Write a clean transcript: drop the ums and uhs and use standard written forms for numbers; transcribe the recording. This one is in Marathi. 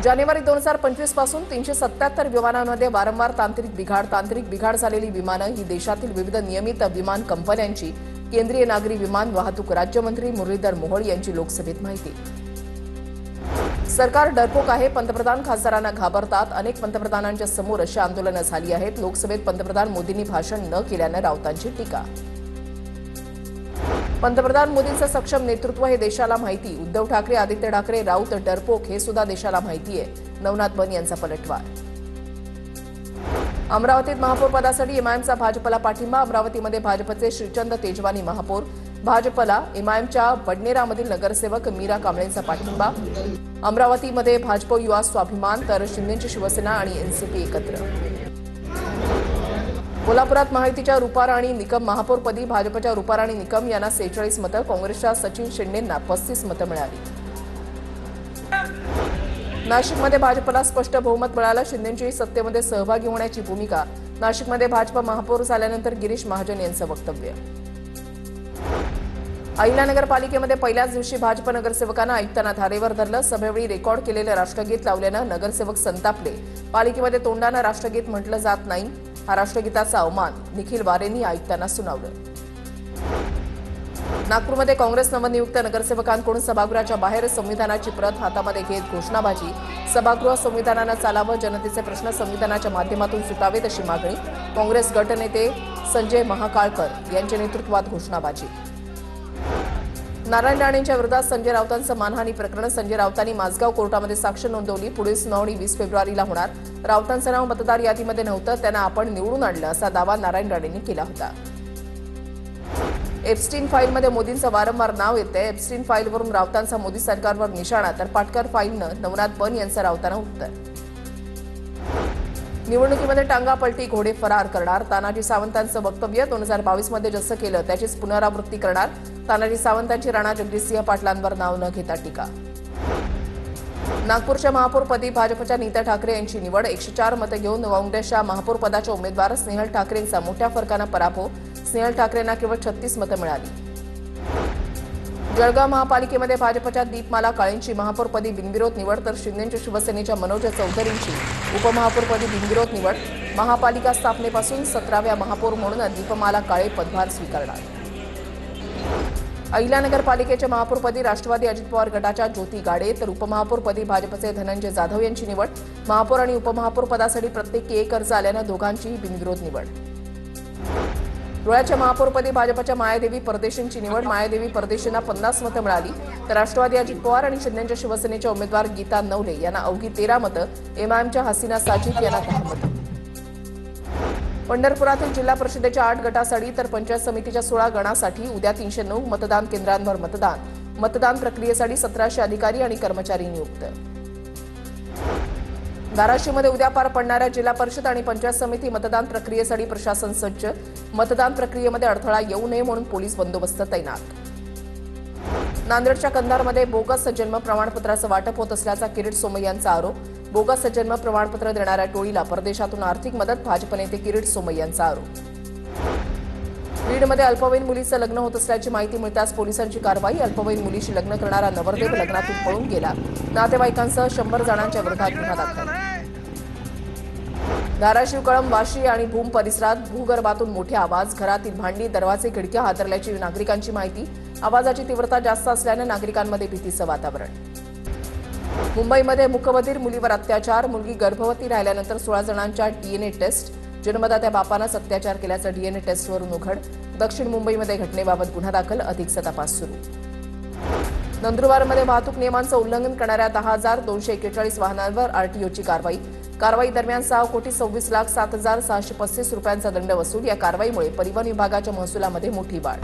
जानेवारी 2025 पासून 377 विमानांमध्ये वारंवार तांत्रिक बिघाड झालेली विमानं ही देशातील विविध नियमित विमान कंपन्यांची केंद्रीय नागरी विमान वाहतूक राज्यमंत्री मुरलीधर मोहोळ यांची लोकसभेत माहिती। सरकार डरपोक आहे, पंतप्रधान खासदारांना घाबरतात। अनेक पंतप्रधानांच्या समोर अशी आंदोलनं झाली आहेत। लोकसभेत पंतप्रधान मोदींनी भाषण न केल्यानं राऊतांची टीका। पंतप्रधान मोदींचं सक्षम नेतृत्व हे देशाला माहिती। उद्धव ठाकरे, आदित्य ठाकरे, राऊत डरपोक हे सुद्धा देशाला माहिती आहे। नवनाथ बन यांचा पलटवार। अमरावतीत महापौर पदासाठी एमआयएमचा भाजपला पाठिंबा। अमरावतीमध्ये भाजपचे श्रीचंद तेजवानी महापौर, भाजपला एमआयएमच्या बडनेरामधील नगरसेवक मीरा कांबळेंचा पाठिंबा। अमरावतीमध्ये भाजप युवा स्वाभिमान तर शिंदेची शिवसेना आणि एनसीपी एकत्र। कोल्हापुरात महायुतीच्या रुपाराणी निकम महापौरपदी, भाजपच्या रुपाराणी निकम यांना 46 मतं, काँग्रेसच्या सचिन शेंडेंना 35 मतं मिळाली। नाशिकमध्ये भाजपला स्पष्ट बहुमत मिळालं। शिंदेंची सत्तेमध्ये सहभागी होण्याची भूमिका। नाशिकमध्ये भाजप महापौर झाल्यानंतर गिरीश महाजन यांचं वक्तव्य। अहिल्यानगर पालिकेमध्ये पहिल्याच दिवशी भाजप नगरसेवकांना आयुक्तांना धारेवर धरलं। सभेवेळी रेकॉर्ड केलेलं राष्ट्रगीत लावल्यानं नगरसेवक संतापले। पालिकेमध्ये तोंडानं राष्ट्रगीत म्हटलं जात नाही, हा राष्ट्रगीताचा अवमान निखिल वारेंनी आयुक्तांना सुनावलं। नागपूरमध्ये काँग्रेस नवनियुक्त नगरसेवकांकडून सभागृहाच्या बाहेर संविधानाची प्रत हातामध्ये घेत घोषणाबाजी। सभागृह संविधानानं चालावं, जनतेचे प्रश्न संविधानाच्या माध्यमातून सुटावेत अशी मागणी। काँग्रेस गटनेते संजय महाकाळकर यांच्या नेतृत्वात घोषणाबाजी। नारायण राणेंच्या विरोधात संजय राऊतांचं मानहानी प्रकरण। संजय राऊतांनी माझगाव कोर्टामध्ये साक्ष नोंदवली। पुढील सुनावणी 20 फेब्रुवारीला होणार। राऊतांचं नाव मतदार यादीमध्ये नव्हतं, त्यांना आपण निवडून आणलं असा दावा नारायण राणेंनी केला होता। एप्स्टीन फाईलमध्ये मोदींचं वारंवार नाव येतंय। एप्स्टीन फाईलवरून राऊतांचा मोदी सरकारवर निशाणा, तर पाटकर फाईलनं नवनाथ बन यांचं राऊतांना उत्तर। निवडणुकीमध्ये टांगापलटी, घोडे फरार करणार। तानाजी सावंतांचं वक्तव्य। 2022 मध्ये जसं केलं त्याचीच पुनरावृत्ती करणार। तानाजी सावंतांची राणा जगजितसिंह पाटलांवर नाव न घेता टीका। नागपूरच्या महापौरपदी भाजपच्या नीता ठाकरे यांची निवड। 104 मतं घेऊन काँग्रेसच्या महापौरपदाच्या उमेदवार स्नेहल ठाकरेंचा मोठ्या फरकानं पराभव। स्नेहल ठाकरेंना केवळ 36 मतं मिळाली। जळगाव महापालिकेमध्ये भाजपच्या दीपमाला काळेंची महापौरपदी बिनविरोध निवड, तर शिंदेच्या शिवसेनेच्या मनोज चौधरींची उपमहापौरपदी बिनविरोध निवड। महापालिका स्थापनेपासून 17व्या महापौर म्हणून दीपमाला काळे पदभार स्वीकारणार। अहिल्यानगर पालिकेच्या महापौरपदी राष्ट्रवादी अजित पवार गटाच्या ज्योती गाडे, तर उपमहापौरपदी भाजपचे धनंजय जाधव यांची निवड। महापौर आणि उपमहापौर पदासाठी प्रत्येकी एक अर्ज आल्यानं दोघांचीही बिनविरोध निवड। धुळ्याच्या महापौरपदी भाजपच्या मायादेवी परदेशींची निवड। मायादेवी परदेशींना 50 मतं मिळाली, तर राष्ट्रवादी अजित पवार आणि शिंदेच्या शिवसेनेच्या उमेदवार गीता नवले यांना अवघी 13 मतं, एमआयएमच्या हसीना साजिद यांना 10 मतं। पंढरपुरातील जिल्हा परिषदेच्या 8 गटासाठी तर पंचायत समितीच्या 16 गणासाठी उद्या 309 मतदान केंद्रांवर मतदान। मतदान प्रक्रियेसाठी 1700 अधिकारी आणि कर्मचारी नियुक्त। धाराशिवमध्ये उद्या पार पडणाऱ्या जिल्हा परिषद आणि पंचायत समिती मतदान प्रक्रियेसाठी प्रशासन सज्ज। मतदान प्रक्रियेमध्ये अडथळा येऊ नये म्हणून पोलीस बंदोबस्त तैनात। नांदेडच्या कंधारमध्ये बोगस जन्म प्रमाणपत्राचं वाटप होत असल्याचा किरीट सोमय्यांचा आरोप। बोगस जन्म प्रमाणपत्र देणाऱ्या टोळीला परदेशातून आर्थिक मदत, भाजप नेते किरीट सोमय्यांचा आरोप। बीडमध्ये अल्पवयीन मुलीचं लग्न होत असल्याची माहिती मिळताच पोलिसांची कारवाई। अल्पवयीन मुलीशी लग्न करणारा नवरदेव लग्नातून पळून गेला। नातेवाईकांसह 100 जणांच्या विरोधात गुन्हा दाखल। धाराशिव, कळंब, वाशी आणि भूम परिसरात भूगर्भातून मोठे आवाज। घरातील भांडी, दरवाजे, खिडक्या हादरल्याची नागरिकांची माहिती। आवाजाची तीव्रता जास्त असल्यानं नागरिकांमध्ये भीतीचं वातावरण। मुंबईमध्ये मूकबधीर मुलीवर अत्याचार। मुलगी गर्भवती राहिल्यानंतर 16 जणांच्या डीएनए टेस्ट। जन्मदात्या बापानंच अत्याचार केल्याचं डीएनए टेस्टवरून उघड। दक्षिण मुंबईमध्ये घटनेबाबत गुन्हा दाखल, अधिकचा तपास सुरू। नंदुरबारमध्ये वाहतूक नियमांचं उल्लंघन करणाऱ्या 10,241 वाहनांवर आरटीओची कारवाई। कारवाई दरम्यान 6,26,07,635 रुपयांचा दंड वसूल। या कारवाईमुळे परिवहन विभागाच्या महसुलामध्ये मोठी वाढ।